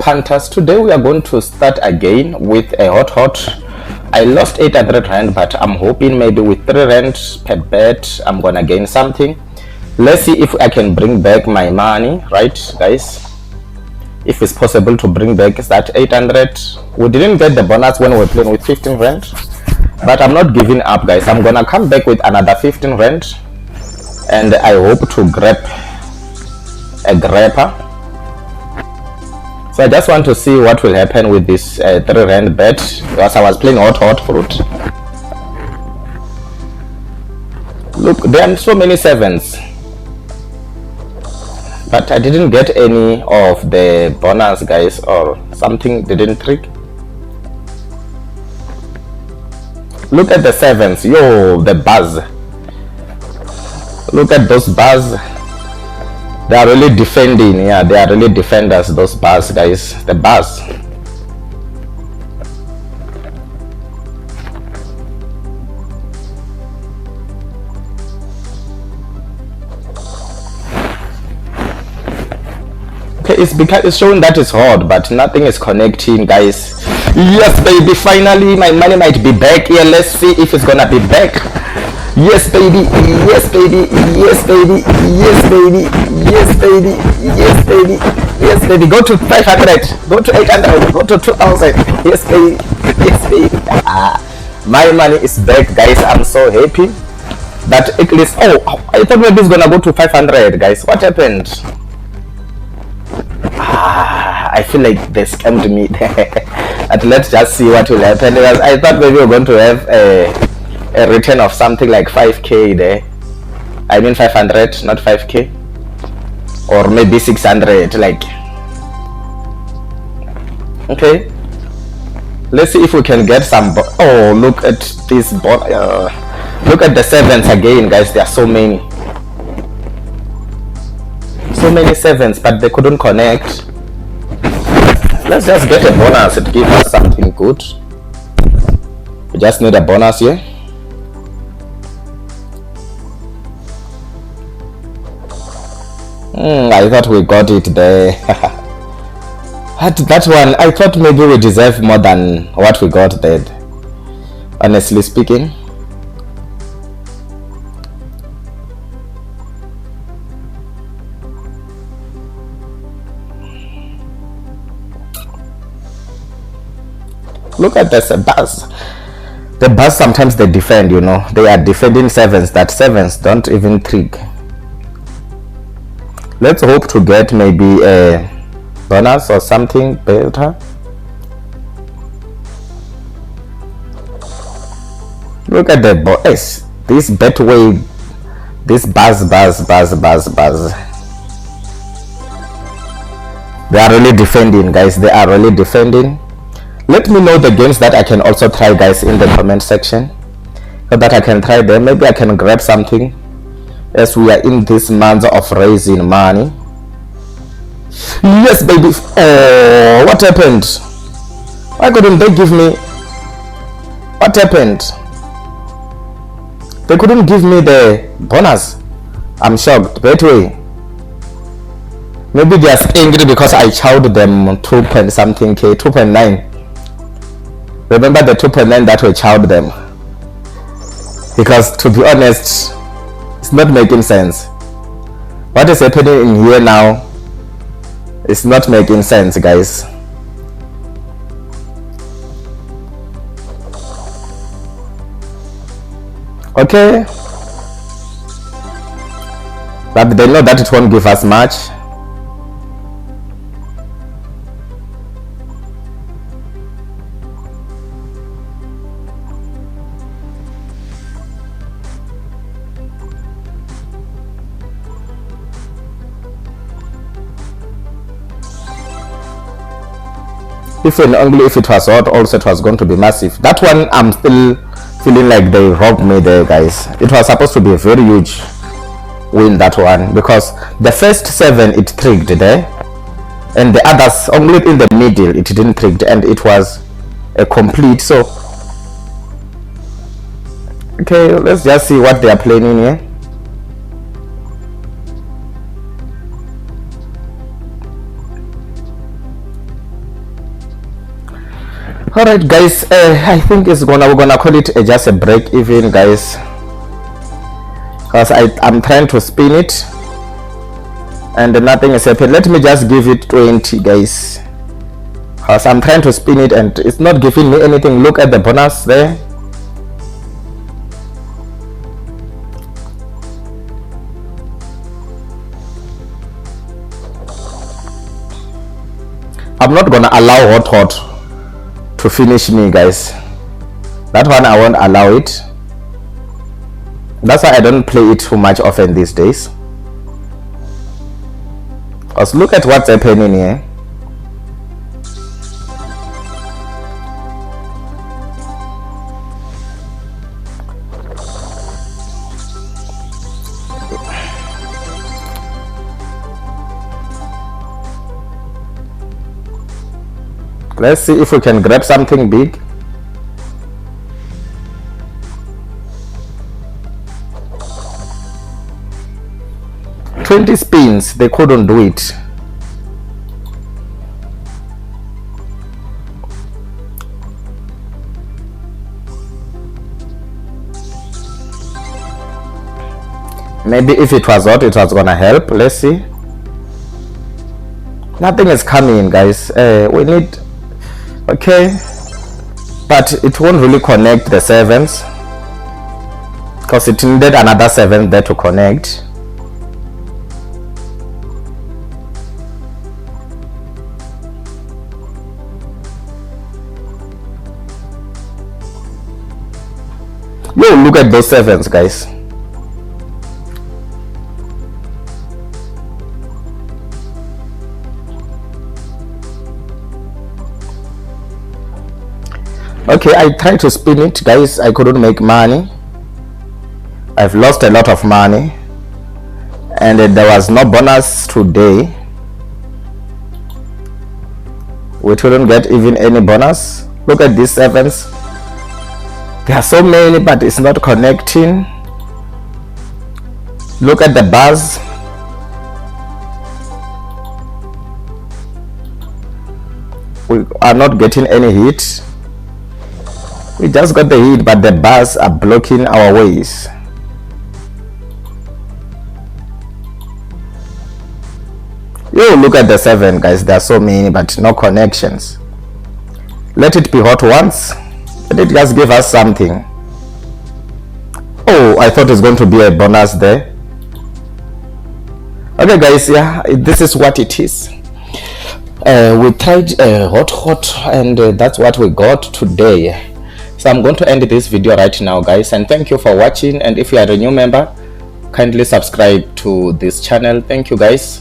Panthers, today we are going to start again with a hot. I lost 800 rand, but I'm hoping maybe with 3 rand per bet I'm gonna gain something. Let's see if I can bring back my money, right guys? If it's possible to bring back that 800. We didn't get the bonus when we were playing with 15 rand, but I'm not giving up, guys. I'm gonna come back with another 15 rand, and I hope to grab a grabber. So I just want to see what will happen with this 3 rand bet, because I was playing hot fruit. Look, there are so many 7s, but I didn't get any of the bonus, guys, or something didn't trick. Look at the 7s, yo, the buzz. Look at those buzz. They are really defending. Yeah, they are really defenders, those bars, guys. The bars. Okay, it's showing that it's hot, but nothing is connecting, guys. Yes, baby, finally my money might be back here. Let's see if it's gonna be back. Yes, baby. Yes, baby. Yes, baby. Yes, baby. Yes, baby. Yes, baby. Yes, baby. Go to 500. Go to 800. Go to 2000. Yes, baby. Yes, baby. My money is back, guys. I'm so happy. But at least, oh, I thought maybe it's gonna go to 500, guys. What happened? I feel like they scammed me. But let's just see what will happen. I thought maybe we're going to have a return of something like 5k there. I mean 500, not 5k, or maybe 600, like. Okay, let's see if we can get some. Oh, look at this look at the 7s again, guys. There are so many 7s, but they couldn't connect. Let's just get a bonus. It gives us something good. We just need a bonus here. I thought we got it there. That one, I thought maybe we deserve more than what we got there, honestly speaking. Look at this buzz. The buzz, sometimes they defend, you know. They are defending 7s. That 7s don't even trick. Let's hope to get maybe a bonus or something better. Look at the boys. This betway, this buzz. They are really defending, guys. They are really defending. Let me know the games that I can also try, guys, in the comment section, so that I can try them. Maybe I can grab something, as we are in this month of raising money. Yes, baby. Oh, what happened? Why couldn't they give me? What happened? They couldn't give me the bonus. I'm shocked. Wait, maybe they are angry because I chowed them 2 point something k, 2.9. Remember the 2.9 that we chowed them? Because to be honest, it's not making sense. What is happening in here now? It's not making sense, guys. Okay, but they know that it won't give us much. If and only if it was hot, also it was going to be massive. That one, I'm still feeling like they robbed me there, guys. It was supposed to be a very huge win, that one, because the first 7 it trigged there, and the others only in the middle it didn't trigger, and it was a complete. So okay, let's just see what they are playing in here. All right, guys, I think we're gonna call it just a break even, guys, because I'm trying to spin it and nothing is happening. Let me just give it 20, guys, because I'm trying to spin it and it's not giving me anything. Look at the bonus there. I'm not gonna allow hot to finish me, guys. That one I won't allow it. That's why I don't play it too much often these days. Because look at what's happening here. Let's see if we can grab something big. $20 spins, they couldn't do it. Maybe if it was hot, it was gonna help. Let's see. Nothing is coming, guys. We need, okay, but it won't really connect the sevens because it needed another 7 there to connect. Yo, look at those 7s, guys. Okay, I tried to spin it, guys. I couldn't make money. I've lost a lot of money, and there was no bonus today. We couldn't get even any bonus. Look at these 7s. There are so many, but it's not connecting. Look at the bars. We are not getting any hit. We just got the hit, but the bars are blocking our ways. Yo, look at the 7, guys. There are so many, but no connections. Let it be hot once. Let it just give us something. Oh, I thought it's going to be a bonus there. Okay, guys, yeah, this is what it is. We tried hot and that's what we got today. So I'm going to end this video right now, guys, and thank you for watching. And if you are a new member, kindly subscribe to this channel. Thank you, guys.